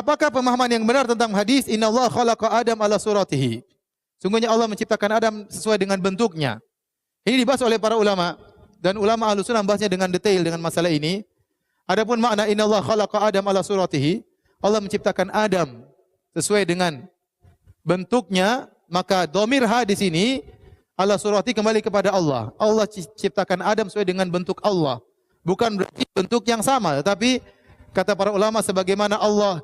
Apakah pemahaman yang benar tentang hadis innallaha khalaqa Adam ala suratihi? Sungguhnya Allah menciptakan Adam sesuai dengan bentuknya. Ini dibahas oleh para ulama dan ulama Ahlus Sunnah membahasnya dengan detail dengan masalah ini. Adapun makna innallaha khalaqa Adam ala suratihi, Allah menciptakan Adam sesuai dengan bentuknya, maka dhamir ha di sini ala surati kembali kepada Allah. Allah ciptakan Adam sesuai dengan bentuk Allah. Bukan berarti bentuk yang sama, tetapi kata para ulama sebagaimana Allah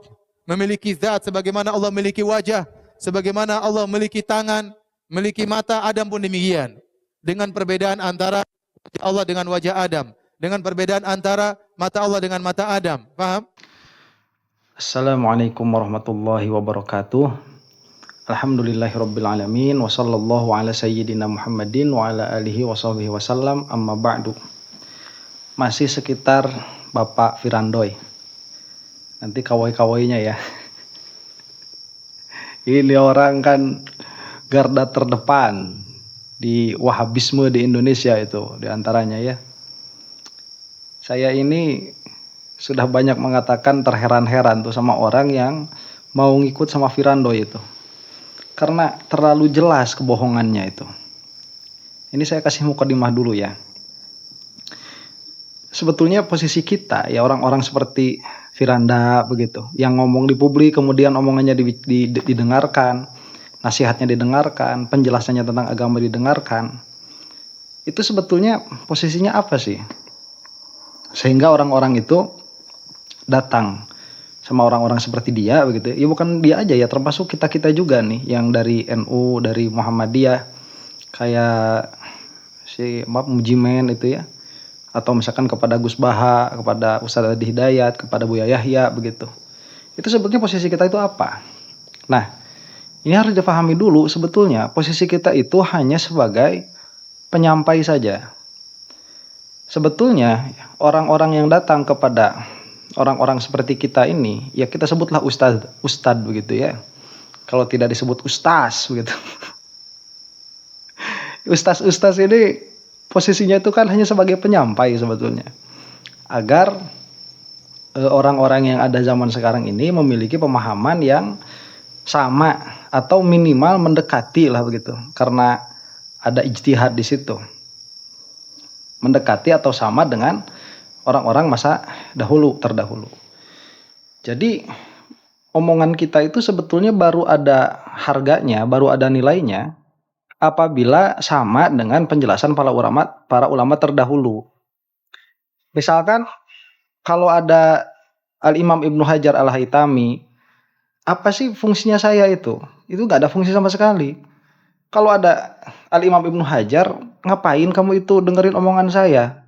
memiliki zat, sebagaimana Allah memiliki wajah, sebagaimana Allah memiliki tangan, memiliki mata, Adam pun demikian. Dengan perbedaan antara wajah Allah dengan wajah Adam, dengan perbedaan antara mata Allah dengan mata Adam. Paham? Assalamualaikum warahmatullahi wabarakatuh. Alhamdulillahirabbil alamin wa sallallahu ala sayyidina Muhammadin wa ala alihi wa sahbihi wasallam, amma ba'du. Masih sekitar Bapak Firandoy. Nanti kawai-kawainya ya. Ini orang kan garda terdepan di Wahabisme di Indonesia itu diantaranya ya. Saya ini sudah banyak mengatakan terheran-heran tuh sama orang yang mau ngikut sama Firandoy itu. Karena terlalu jelas kebohongannya itu. Ini saya kasih mukadimah dulu ya. Sebetulnya posisi kita ya orang-orang seperti Firanda begitu, yang ngomong di publik kemudian omongannya didengarkan, nasihatnya didengarkan, penjelasannya tentang agama didengarkan. Itu sebetulnya posisinya apa sih? Sehingga orang-orang itu datang sama orang-orang seperti dia begitu. Ya bukan dia aja ya, termasuk kita-kita juga nih yang dari NU, dari Muhammadiyah, kayak si Mujimen itu ya. Atau misalkan kepada Gus Baha, kepada Ustaz Adi Hidayat, kepada Buya Yahya begitu. Itu sebetulnya posisi kita itu apa? Nah, ini harus dipahami dulu, sebetulnya posisi kita itu hanya sebagai penyampai saja. Sebetulnya orang-orang yang datang kepada orang-orang seperti kita ini, ya kita sebutlah ustad begitu ya. Kalau tidak disebut ustaz begitu. Ustaz ini posisinya itu kan hanya sebagai penyampai sebetulnya. Agar orang-orang yang ada zaman sekarang ini memiliki pemahaman yang sama atau minimal mendekati lah begitu. Karena ada ijtihad di situ. Mendekati atau sama dengan orang-orang masa terdahulu. Jadi omongan kita itu sebetulnya baru ada harganya, baru ada nilainya apabila sama dengan penjelasan para ulama terdahulu. Misalkan kalau ada Al-Imam Ibnu Hajar Al-Haytami, apa sih fungsinya saya itu? Itu gak ada fungsi sama sekali. Kalau ada Al-Imam Ibnu Hajar, ngapain kamu itu dengerin omongan saya?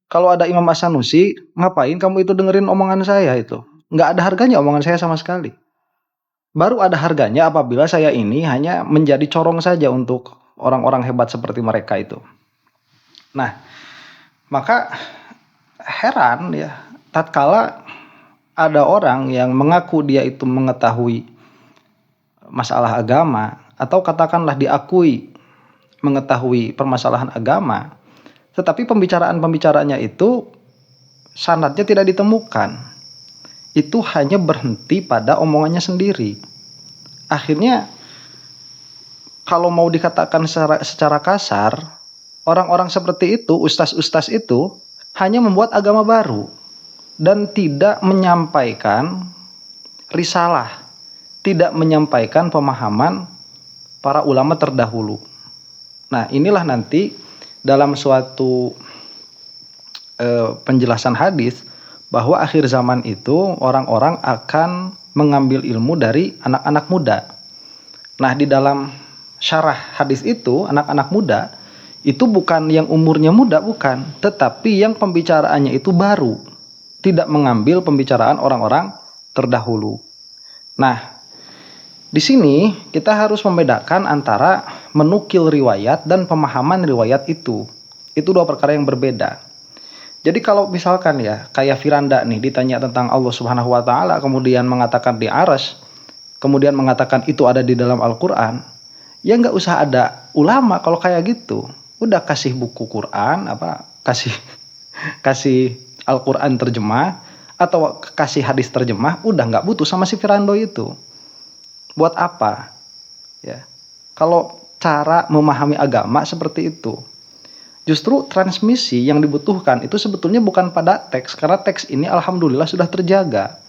Kalau ada Imam As-Sanusi, ngapain kamu itu dengerin omongan saya itu? Nggak ada harganya omongan saya sama sekali. Baru ada harganya apabila saya ini hanya menjadi corong saja untuk orang-orang hebat seperti mereka itu. Nah, maka heran ya, tatkala ada orang yang mengaku dia itu mengetahui masalah agama, atau katakanlah diakui mengetahui permasalahan agama, tetapi pembicaraan-pembicaraannya itu sanadnya tidak ditemukan. Itu hanya berhenti pada omongannya sendiri. Akhirnya kalau mau dikatakan secara kasar, orang-orang seperti itu, ustaz-ustaz itu hanya membuat agama baru dan tidak menyampaikan risalah, tidak menyampaikan pemahaman para ulama terdahulu. Nah, inilah nanti dalam suatu penjelasan hadis bahwa akhir zaman itu orang-orang akan mengambil ilmu dari anak-anak muda. Nah, di dalam syarah hadis itu, anak-anak muda itu bukan yang umurnya muda, bukan, tetapi yang pembicaraannya itu baru, tidak mengambil pembicaraan orang-orang terdahulu. Nah, di sini kita harus membedakan antara menukil riwayat dan pemahaman riwayat itu. Itu dua perkara yang berbeda. Jadi kalau misalkan ya kayak Firanda nih ditanya tentang Allah Subhanahu wa taala kemudian mengatakan di arsy, kemudian mengatakan itu ada di dalam Al-Qur'an, ya nggak usah ada ulama kalau kayak gitu. Udah kasih buku Quran kasih Al-Qur'an terjemah atau kasih hadis terjemah, udah nggak butuh sama si Firando itu. Buat apa? Ya. Kalau cara memahami agama seperti itu. Justru transmisi yang dibutuhkan itu sebetulnya bukan pada teks, karena teks ini alhamdulillah sudah terjaga,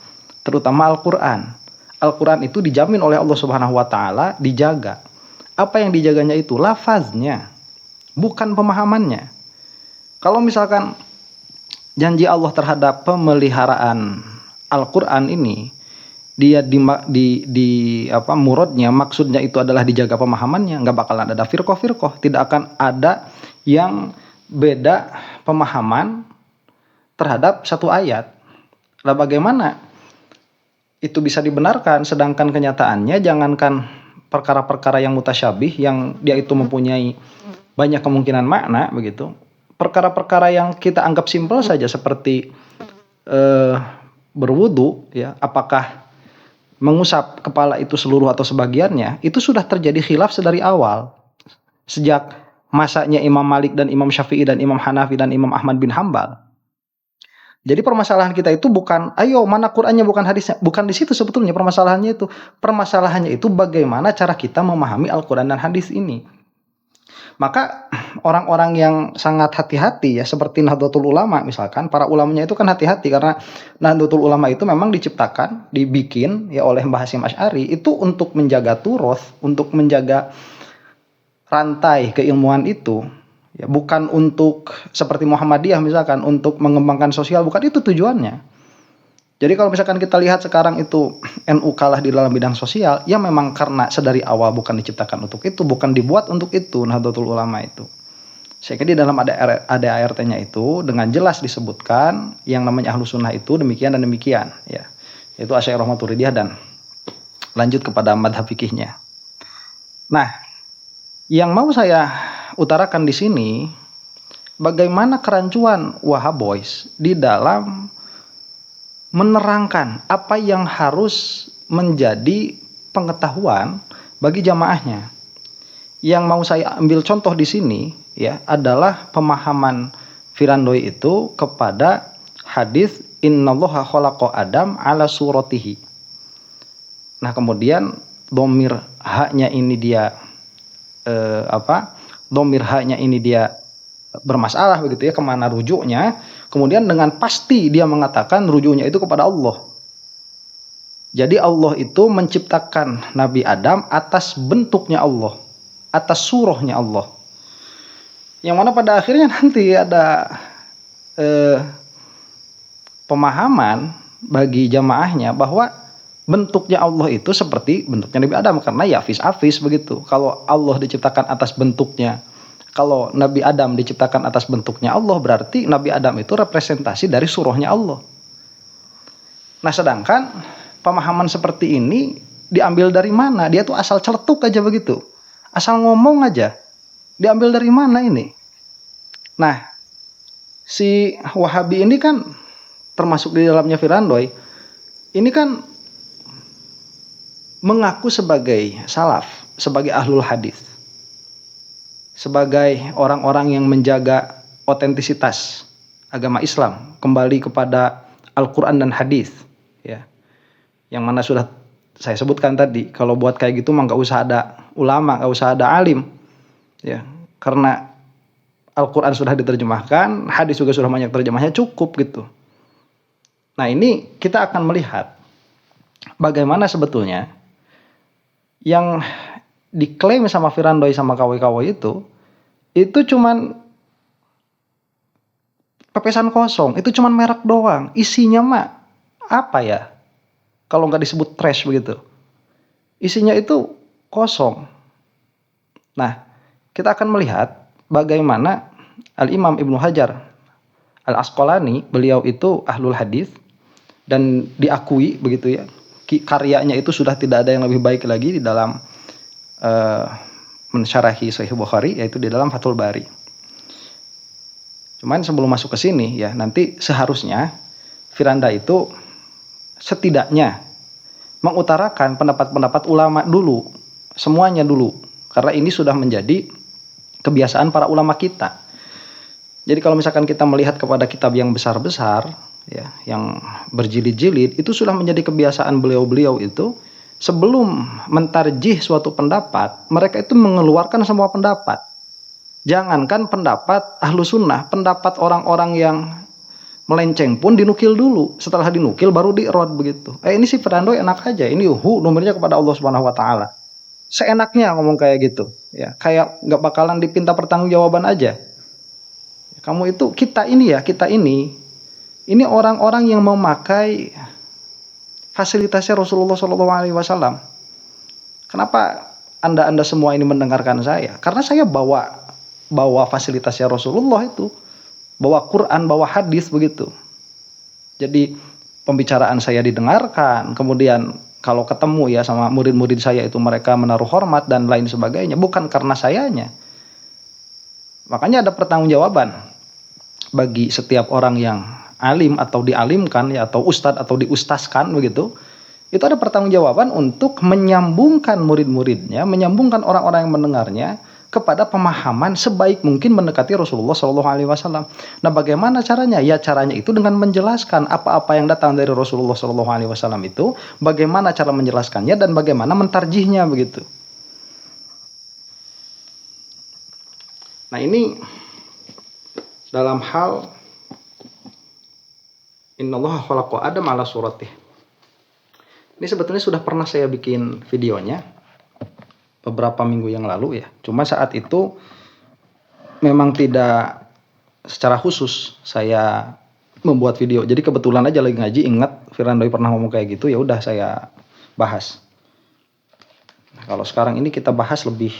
terutama Al-Quran. Al-Quran itu dijamin oleh Allah Subhanahu wa Ta'ala, dijaga. Apa yang dijaganya itu? Lafaznya, bukan pemahamannya. Kalau misalkan janji Allah terhadap pemeliharaan Al-Quran ini, dia muradnya, maksudnya itu adalah dijaga pemahamannya, nggak bakalan ada firqoh, tidak akan ada yang beda pemahaman terhadap satu ayat. Lah bagaimana itu bisa dibenarkan, sedangkan kenyataannya jangankan perkara-perkara yang mutasyabih yang dia itu mempunyai banyak kemungkinan makna begitu. Perkara-perkara yang kita anggap simpel saja seperti berwudu, ya, apakah mengusap kepala itu seluruh atau sebagiannya, itu sudah terjadi khilaf sedari awal. Sejak masanya Imam Malik dan Imam Syafi'i dan Imam Hanafi dan Imam Ahmad bin Hambal. Jadi permasalahan kita itu bukan, ayo mana Qur'annya bukan hadisnya. Bukan di situ sebetulnya permasalahannya itu. Permasalahannya itu bagaimana cara kita memahami Al-Quran dan hadis ini. Maka orang-orang yang sangat hati-hati ya, seperti Nahdlatul Ulama misalkan, para ulamanya itu kan hati-hati karena Nahdlatul Ulama itu memang diciptakan, dibikin ya oleh Mbah Hasyim Asy'ari itu untuk menjaga turoth, untuk menjaga rantai keilmuan itu, ya, bukan untuk seperti Muhammadiyah misalkan untuk mengembangkan sosial, bukan itu tujuannya. Jadi kalau misalkan kita lihat sekarang itu NU kalah di dalam bidang sosial, ya memang karena sedari awal bukan diciptakan untuk itu, bukan dibuat untuk itu Nahdlatul Ulama itu. Sehingga di dalam ADART-nya itu dengan jelas disebutkan yang namanya Ahlus Sunnah itu demikian dan demikian, ya. Itu Asy'ariyah Maturidiyah dan lanjut kepada madhab fikihnya. Nah, yang mau saya utarakan di sini, bagaimana kerancuan Wahaboys di dalam menerangkan apa yang harus menjadi pengetahuan bagi jamaahnya. Yang mau saya ambil contoh di sini ya adalah pemahaman Firandoi itu kepada hadis innallaha khalaqa Adam ala suratihi. Nah, kemudian dhamir haknya ini dia dhamir haknya ini dia bermasalah begitu ya, kemana rujuknya. Kemudian dengan pasti dia mengatakan rujuknya itu kepada Allah. Jadi Allah itu menciptakan Nabi Adam atas bentuknya Allah, atas surahnya Allah. Yang mana pada akhirnya nanti ada pemahaman bagi jamaahnya bahwa bentuknya Allah itu seperti bentuknya Nabi Adam, karena ya afis begitu. Kalau Allah diciptakan atas bentuknya, kalau Nabi Adam diciptakan atas bentuknya Allah, berarti Nabi Adam itu representasi dari surahnya Allah. Nah, sedangkan pemahaman seperti ini diambil dari mana? Dia tuh asal celetuk aja begitu, asal ngomong aja. Diambil dari mana ini? Nah, si Wahabi ini kan termasuk di dalamnya Firandoi, ini kan mengaku sebagai salaf, sebagai ahlul hadis, sebagai orang-orang yang menjaga otentisitas agama Islam kembali kepada Al-Quran dan hadis, ya, yang mana sudah saya sebutkan tadi. Kalau buat kayak gitu mah nggak usah ada ulama, nggak usah ada alim, ya, karena Al-Quran sudah diterjemahkan, hadis juga sudah banyak terjemahnya, cukup gitu. Nah, ini kita akan melihat bagaimana sebetulnya yang diklaim sama Firandoi sama kawan-kawan itu cuman pepesan kosong, itu cuman merek doang. Isinya mah apa ya? Kalau nggak disebut trash begitu. Isinya itu kosong. Nah, kita akan melihat bagaimana Al-Imam Ibnu Hajar Al-Asqalani, beliau itu ahlul hadis dan diakui begitu ya. Karyanya itu sudah tidak ada yang lebih baik lagi di dalam mensyarahi Sahih Bukhari, yaitu di dalam Fathul Bari. Cuman sebelum masuk ke sini ya, nanti seharusnya Firanda itu setidaknya mengutarakan pendapat-pendapat ulama dulu, semuanya dulu, karena ini sudah menjadi kebiasaan para ulama kita. Jadi kalau misalkan kita melihat kepada kitab yang besar-besar, ya, yang berjilid-jilid, itu sudah menjadi kebiasaan beliau-beliau itu sebelum mentarjih suatu pendapat, mereka itu mengeluarkan semua pendapat. Jangankan pendapat ahlu sunnah, pendapat orang-orang yang melenceng pun dinukil dulu. Setelah dinukil baru dirod begitu. Ini si Fernando enak aja, ini nomornya kepada Allah Subhanahu Wa Taala. Seenaknya ngomong kayak gitu, ya, kayak nggak bakalan dipinta pertanggungjawaban aja. Kamu itu kita ini orang-orang yang memakai fasilitasnya Rasulullah SAW. Kenapa anda semua ini mendengarkan saya? Karena saya bawa fasilitasnya Rasulullah itu, bawa Quran, bawa hadis begitu. Jadi pembicaraan saya didengarkan, kemudian kalau ketemu ya sama murid-murid saya itu mereka menaruh hormat dan lain sebagainya, bukan karena sayanya. Makanya ada pertanggungjawaban bagi setiap orang yang alim atau dialimkan ya, atau ustadz atau diustaskan begitu. Itu ada pertanggungjawaban untuk menyambungkan murid-muridnya, menyambungkan orang-orang yang mendengarnya kepada pemahaman sebaik mungkin mendekati Rasulullah SAW. Nah, bagaimana caranya? Ya, caranya itu dengan menjelaskan apa-apa yang datang dari Rasulullah SAW itu, bagaimana cara menjelaskannya dan bagaimana mentarjihnya begitu. Nah, ini dalam hal Innallaha khalaqa Adam ala suratih. Ini sebetulnya sudah pernah saya bikin videonya beberapa minggu yang lalu ya. Cuma saat itu memang tidak secara khusus saya membuat video. Jadi kebetulan aja lagi ngaji ingat Firandoi pernah ngomong kayak gitu, ya udah saya bahas. Nah, kalau sekarang ini kita bahas lebih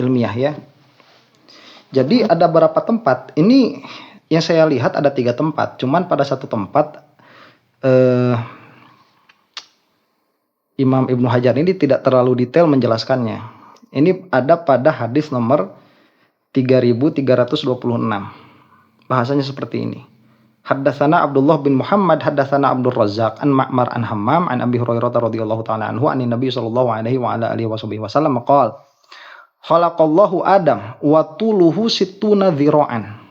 ilmiah ya. Jadi ada beberapa tempat. Ini yang saya lihat ada 3 tempat. Cuman pada satu tempat Imam Ibnu Hajar ini tidak terlalu detail menjelaskannya. Ini ada pada hadis nomor 3326. Bahasanya seperti ini. Haddatsana Abdullah bin Muhammad haddatsana Abdul Razzaq an Ma'mar an Hammam an Abi Hurairah radhiyallahu taala anhu anin Nabi sallallahu alaihi wa ala alihi wasallam qala khalaqallahu Adam wa tuluhu sittuna dhira'an.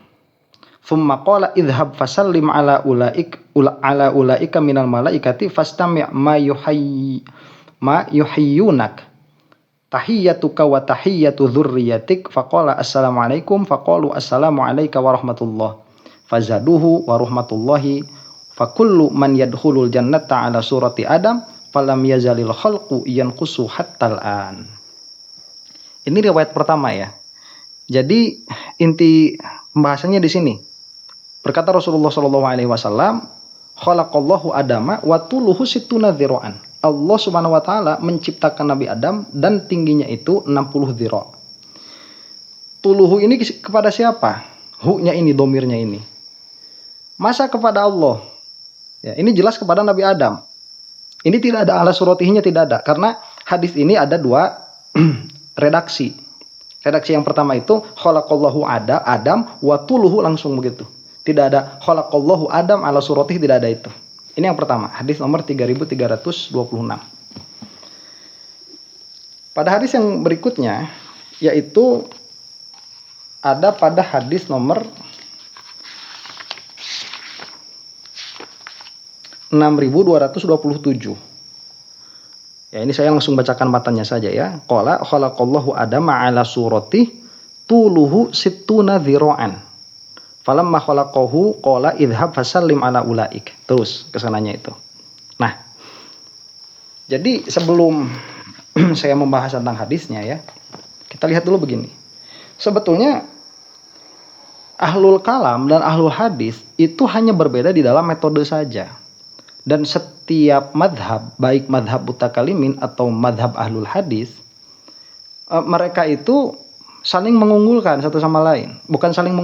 Thumma qala idhhab fasallim ala ulaika minal malaikati fastami' ma yuhayyunak tahiyyatuka wa tahiyyatu dzurriyyatik faqala assalamu alaikum faqalu assalamu alayka wa rahmatullah fazaduhu wa rahmatullahi fakullu man yadkhulul jannata ala surati Adam falam yazalil khalqu yanqusu hattal an. Ini riwayat pertama ya. Jadi inti pembahasannya di sini. Berkata Rasulullah SAW, khalaqallahu Adama wa tuluhu sittuna dzira'an. Allah Subhanahu wa taala menciptakan Nabi Adam dan tingginya itu 60 dzira'. Tuluhu ini kepada siapa? Hu-nya ini, domirnya ini. Masa kepada Allah? Ya, ini jelas kepada Nabi Adam. Ini tidak ada ala suratihnya, tidak ada. Karena hadis ini ada 2 redaksi. Redaksi yang pertama itu khalaqallahu Adam wa tuluhu langsung begitu. Tidak ada khalaqallahu Adam ala suratih, tidak ada itu. Ini yang pertama, hadis nomor 3326. Pada hadis yang berikutnya yaitu ada pada hadis nomor 6227. Ya, ini saya langsung bacakan matanya saja ya. Qala khalaqallahu Adama ala surati tuluhu sittuna dzira'an. Falamma khalaqahu qala idhhab fasallim ala ulaik. Terus kesananya itu. Nah, jadi sebelum saya membahas tentang hadisnya ya, kita lihat dulu begini. Sebetulnya ahlul kalam dan ahlul hadis itu hanya berbeda di dalam metode saja. Dan setiap madhab, baik madhab mutakalimin atau madhab ahlul hadis, mereka itu saling mengunggulkan satu sama lain. Bukan saling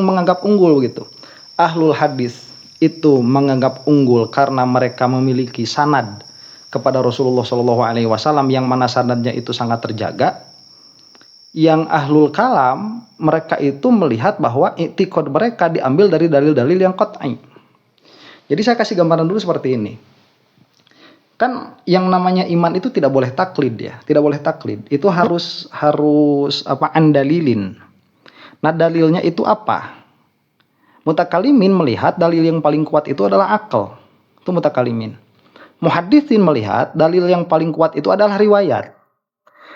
menganggap unggul gitu. Ahlul hadis itu menganggap unggul karena mereka memiliki sanad kepada Rasulullah SAW yang mana sanadnya itu sangat terjaga. Yang ahlul kalam, mereka itu melihat bahwa i'tiqad mereka diambil dari dalil-dalil yang qat'i. Jadi saya kasih gambaran dulu seperti ini. Kan yang namanya iman itu tidak boleh taklid ya, tidak boleh taklid. Itu harus andalilin. Nah, dalilnya itu apa? Mutakalimin melihat dalil yang paling kuat itu adalah akal. Itu mutakalimin. Muhaddisin melihat dalil yang paling kuat itu adalah riwayat.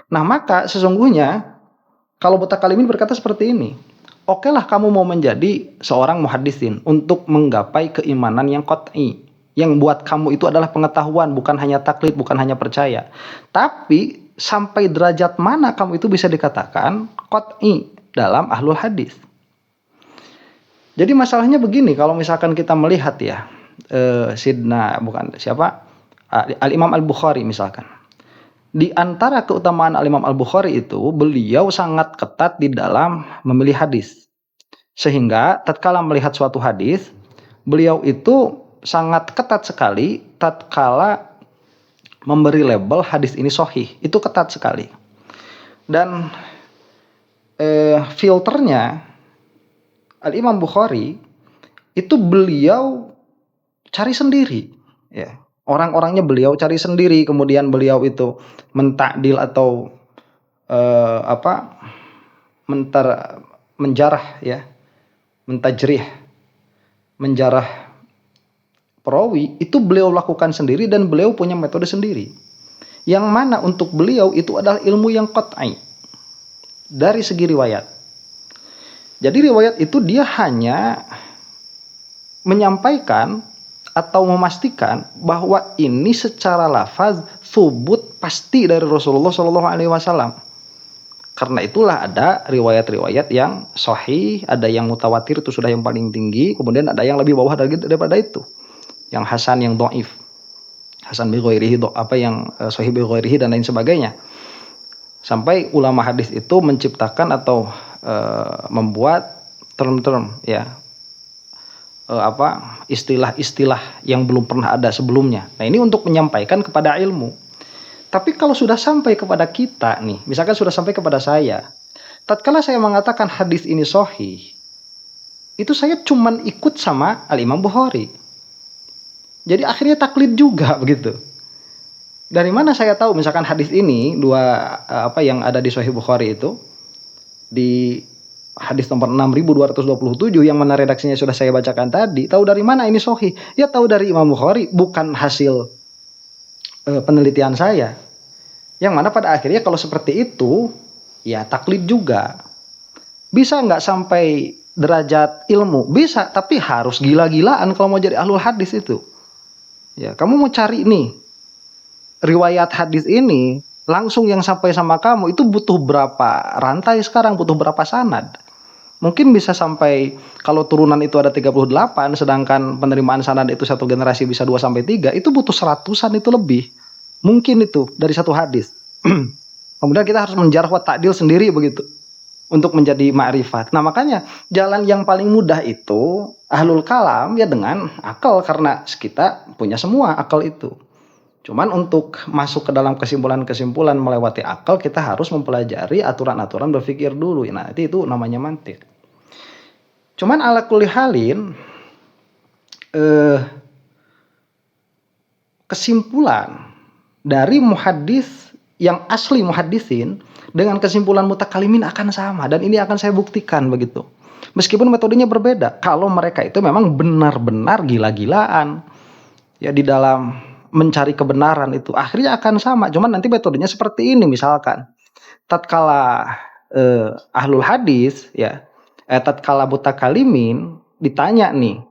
Nah, maka sesungguhnya kalau mutakalimin berkata seperti ini, oke lah kamu mau menjadi seorang muhaddisin untuk menggapai keimanan yang qat'i. Yang buat kamu itu adalah pengetahuan, bukan hanya taklid, bukan hanya percaya. Tapi sampai derajat mana kamu itu bisa dikatakan qat'i dalam ahlul hadis? Jadi masalahnya begini, kalau misalkan kita melihat ya, Al-Imam Al-Bukhari misalkan. Di antara keutamaan Al-Imam Al-Bukhari itu, beliau sangat ketat di dalam memilih hadis. Sehingga tatkala melihat suatu hadis, beliau itu sangat ketat sekali tatkala memberi label hadis ini sahih. Itu ketat sekali. Dan filternya Al-Imam Bukhari itu beliau cari sendiri, ya. Orang-orangnya beliau cari sendiri, kemudian beliau itu mentakdil atau menjarah, ya, mentajrih, menjarah perawi itu beliau lakukan sendiri dan beliau punya metode sendiri. Yang mana untuk beliau itu adalah ilmu yang qat'i dari segi riwayat. Jadi riwayat itu dia hanya menyampaikan atau memastikan bahwa ini secara lafaz subut pasti dari Rasulullah SAW. Karena itulah ada riwayat-riwayat yang sahih, ada yang mutawatir itu sudah yang paling tinggi, kemudian ada yang lebih bawah daripada itu, yang hasan, yang dhaif, hasan bi ghairihi, yang sahih bi ghairihi dan lain sebagainya. Sampai ulama hadis itu menciptakan atau membuat term-term, ya, istilah-istilah yang belum pernah ada sebelumnya. Nah, ini untuk menyampaikan kepada ilmu. Tapi kalau sudah sampai kepada kita nih, misalkan sudah sampai kepada saya, tatkala saya mengatakan hadis ini sahih, itu saya cuman ikut sama Al-Imam Bukhari. Jadi akhirnya taklid juga begitu. Dari mana saya tahu misalkan hadis ini yang ada di Sahih Bukhari itu di hadis nomor 6227 yang mana redaksinya sudah saya bacakan tadi, tahu dari mana ini sahih? Ya tahu dari Imam Bukhari, bukan hasil penelitian saya. Yang mana pada akhirnya kalau seperti itu, ya taklid juga. Bisa nggak sampai derajat ilmu? Bisa, tapi harus gila-gilaan kalau mau jadi ahlul hadis itu. Ya, kamu mau cari nih riwayat hadis ini langsung yang sampai sama kamu itu butuh berapa rantai sekarang, butuh berapa sanad. Mungkin bisa sampai, kalau turunan itu ada 38, sedangkan penerimaan sanad itu satu generasi bisa 2-3, itu butuh 100-an itu lebih. Mungkin itu dari satu hadis. Kemudian kita harus menjarah wa ta'dil sendiri begitu untuk menjadi ma'rifat. Nah, makanya jalan yang paling mudah itu ahlul kalam ya dengan akal, karena kita punya semua akal itu. Cuman untuk masuk ke dalam kesimpulan-kesimpulan melewati akal, kita harus mempelajari aturan-aturan berpikir dulu. Nah, itu namanya mantik. Cuman ala kulli halin, kesimpulan dari muhaddis yang asli muhaddisin dengan kesimpulan mutakalimin akan sama. Dan ini akan saya buktikan begitu. Meskipun metodenya berbeda. Kalau mereka itu memang benar-benar gila-gilaan ya di dalam mencari kebenaran itu, akhirnya akan sama. Cuman nanti metodenya seperti ini, misalkan tatkala ahlul hadis ya, tatkala mutakalimin ditanya nih,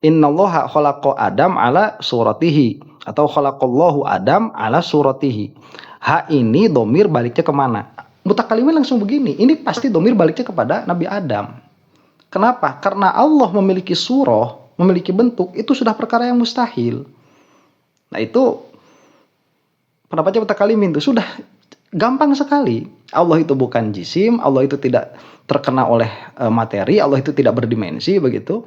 innallaha khalaqa Adam ala suratihi, atau khalaqallahu Adam ala suratihi. Ha ini domir baliknya kemana? Mutakalimin langsung begini, ini pasti domir baliknya kepada Nabi Adam. Kenapa? Karena Allah memiliki surah, memiliki bentuk, itu sudah perkara yang mustahil. Nah, itu pendapatnya mutakalimin itu sudah gampang sekali. Allah itu bukan jisim, Allah itu tidak terkena oleh materi, Allah itu tidak berdimensi begitu.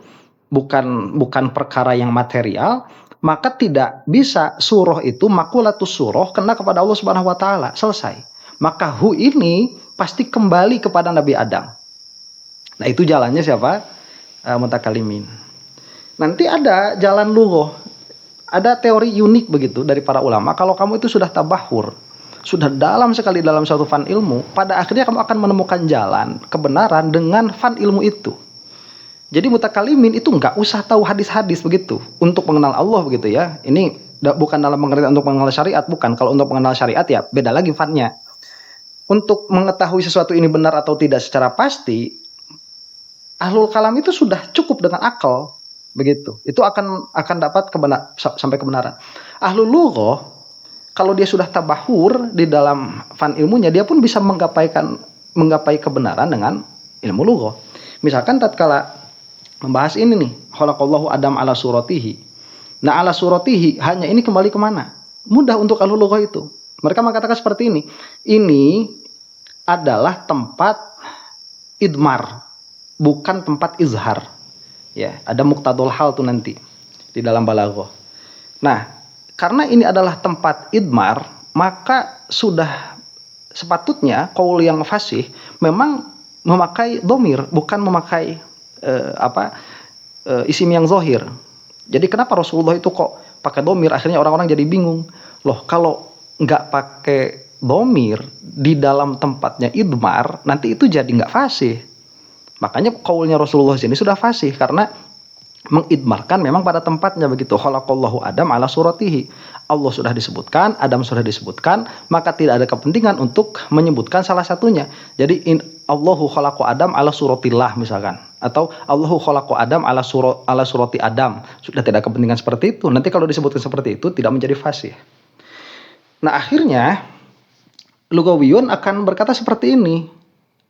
Bukan perkara yang material, maka tidak bisa surah itu makulatus surah kena kepada Allah Subhanahu wa taala. Selesai. Maka hu ini pasti kembali kepada Nabi Adam. Nah, itu jalannya siapa? Mutakalimin. Nanti ada jalan lughah. Ada teori unik begitu dari para ulama. Kalau kamu itu sudah tabahur, sudah dalam sekali dalam suatu fan ilmu, pada akhirnya kamu akan menemukan jalan kebenaran dengan fan ilmu itu. Jadi mutakalimin itu nggak usah tahu hadis-hadis begitu untuk mengenal Allah begitu ya. Ini bukan dalam pengertian untuk mengenal syariat, bukan. Kalau untuk mengenal syariat ya beda lagi fatnya. Untuk mengetahui sesuatu ini benar atau tidak secara pasti, ahlul kalam itu sudah cukup dengan akal begitu. Itu akan dapat sampai kebenaran. Ahlul lughah kalau dia sudah tabahur di dalam fan ilmunya, dia pun bisa menggapai kebenaran dengan ilmu lughah. Misalkan tatkala membahas ini nih, khalaqallahu Adam ala suratihi. Nah, ala suratihi hanya ini kembali kemana? Mudah untuk ahlul lughah itu. Mereka mengatakan seperti ini. Ini adalah tempat idmar, bukan tempat izhar. Ya, ada muqtadul hal tuh nanti di dalam balaghah. Nah, karena ini adalah tempat idmar, maka sudah sepatutnya qaul yang fasih memang memakai dhamir, bukan memakai isim yang zahir. Jadi kenapa Rasulullah itu kok pakai dhamir? Akhirnya orang-orang jadi bingung. Loh, kalau nggak pakai dhamir di dalam tempatnya idmar, nanti itu jadi nggak fasih. Makanya qaulnya Rasulullah sini sudah fasih karena mengidmarkan memang pada tempatnya begitu. Khalaqallahu Adam ala suratihi. Allah sudah disebutkan, Adam sudah disebutkan, maka tidak ada kepentingan untuk menyebutkan salah satunya. Jadi Allahu khalaqa Adam ala suratillah misalkan, atau Allahu khalaqa Adam ala surati Adam. Sudah tidak ada kepentingan seperti itu. Nanti kalau disebutkan seperti itu tidak menjadi fasih. Nah, akhirnya lugawiyun akan berkata seperti ini.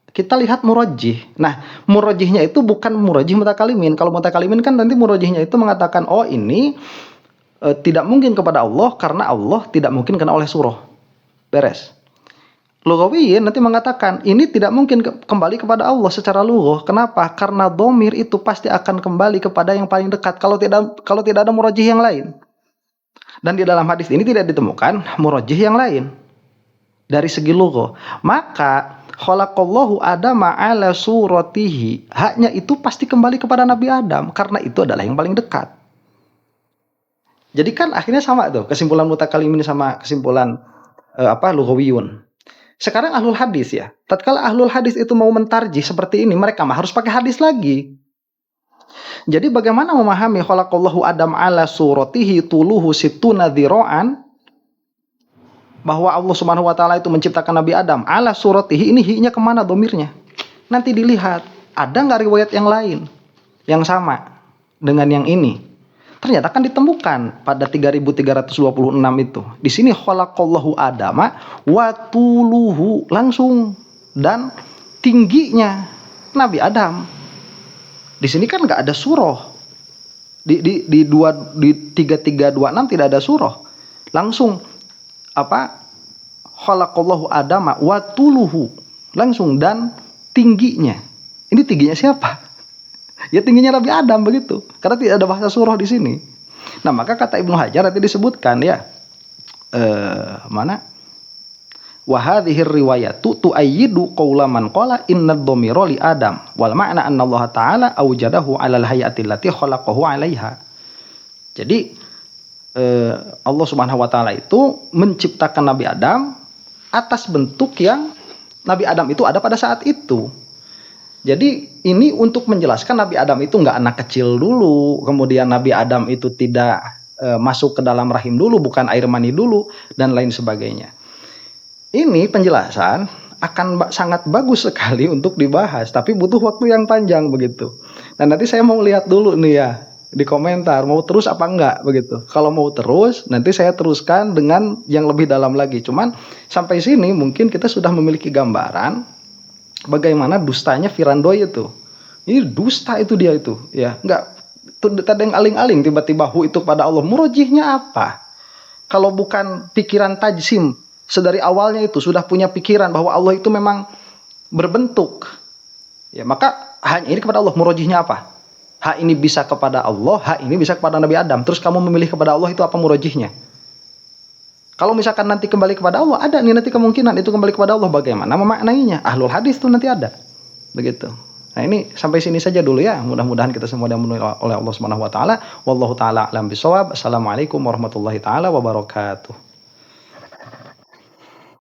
Kita lihat murajjih. Nah, murajjihnya itu bukan murajjih mutakalimin. Kalau mutakalimin kan nanti murajjihnya itu mengatakan, oh ini tidak mungkin kepada Allah karena Allah tidak mungkin kena oleh surah. Beres. Lughawiyin nanti mengatakan ini tidak mungkin kembali kepada Allah secara lughah. Kenapa? Karena dhamir itu pasti akan kembali kepada yang paling dekat kalau tidak ada murajjih yang lain. Dan di dalam hadis ini tidak ditemukan murajjih yang lain dari segi lughah. Maka khalaqallahu Adama ala suratihi, haknya itu pasti kembali kepada Nabi Adam karena itu adalah yang paling dekat. Jadi kan akhirnya sama tuh kesimpulan mutakalimin sama kesimpulan lughawiyun. Sekarang ahlul hadis ya. Tatkala ahlul hadis itu mau mentarjih seperti ini, mereka mah harus pakai hadis lagi. Jadi bagaimana memahami khalaqallahu Adam ala suratihi tuluhu sittuna dzira'an, bahwa Allah Subhanahu wa taala itu menciptakan Nabi Adam ala suratihi, ini hi-nya kemana domirnya? Nanti dilihat, ada nggak riwayat yang lain yang sama dengan yang ini? Ternyata kan ditemukan pada 3326 itu. Di sini khalaqallahu Adama wa tuluhu, langsung, dan tingginya Nabi Adam. Di sini kan nggak ada surah. Di 3326 tidak ada surah. Langsung khalaqallahu Adama wa tuluhu, langsung, dan tingginya. Ini tingginya siapa? Ya tingginya Nabi Adam begitu. Karena tidak ada bahasa surah di sini. Nah, maka kata Ibnu Hajar nanti disebutkan ya. Wa hadhihi riwayatu tu'ayyidu qaula man qala innad dhamira li Adam wal ma'na anna Allah Ta'ala awjadahu 'alal hayati allati khalaqahu 'alaiha. Jadi Allah Subhanahu wa taala itu menciptakan Nabi Adam atas bentuk yang Nabi Adam itu ada pada saat itu. Jadi ini untuk menjelaskan Nabi Adam itu nggak anak kecil dulu, kemudian Nabi Adam itu tidak masuk ke dalam rahim dulu, bukan air mani dulu, dan lain sebagainya. Ini penjelasan akan sangat bagus sekali untuk dibahas, tapi butuh waktu yang panjang begitu. Nah, nanti saya mau lihat dulu nih ya di komentar, mau terus apa enggak begitu. Kalau mau terus, nanti saya teruskan dengan yang lebih dalam lagi. Cuman sampai sini mungkin kita sudah memiliki gambaran bagaimana dustanya Firandoy itu. Ini dusta itu dia itu, ya. Enggak ada yang aling-aling tiba-tiba itu pada Allah. Murajihnya apa? Kalau bukan pikiran tajsim, sedari awalnya itu sudah punya pikiran bahwa Allah itu memang berbentuk. Ya, maka hanya ini kepada Allah. Murajihnya apa? Hak ini bisa kepada Allah, hak ini bisa kepada Nabi Adam. Terus kamu memilih kepada Allah, itu apa murajihnya? Kalau misalkan nanti kembali kepada Allah, ada nih nanti kemungkinan itu kembali kepada Allah. Bagaimana memaknainya? Ahlul hadis itu nanti ada. Begitu. Nah, ini sampai sini saja dulu ya. Mudah-mudahan kita semua diampuni oleh Allah Subhanahu wa taala. Wallahu taala a'lam bishawab. Assalamualaikum warahmatullahi taala wabarakatuh.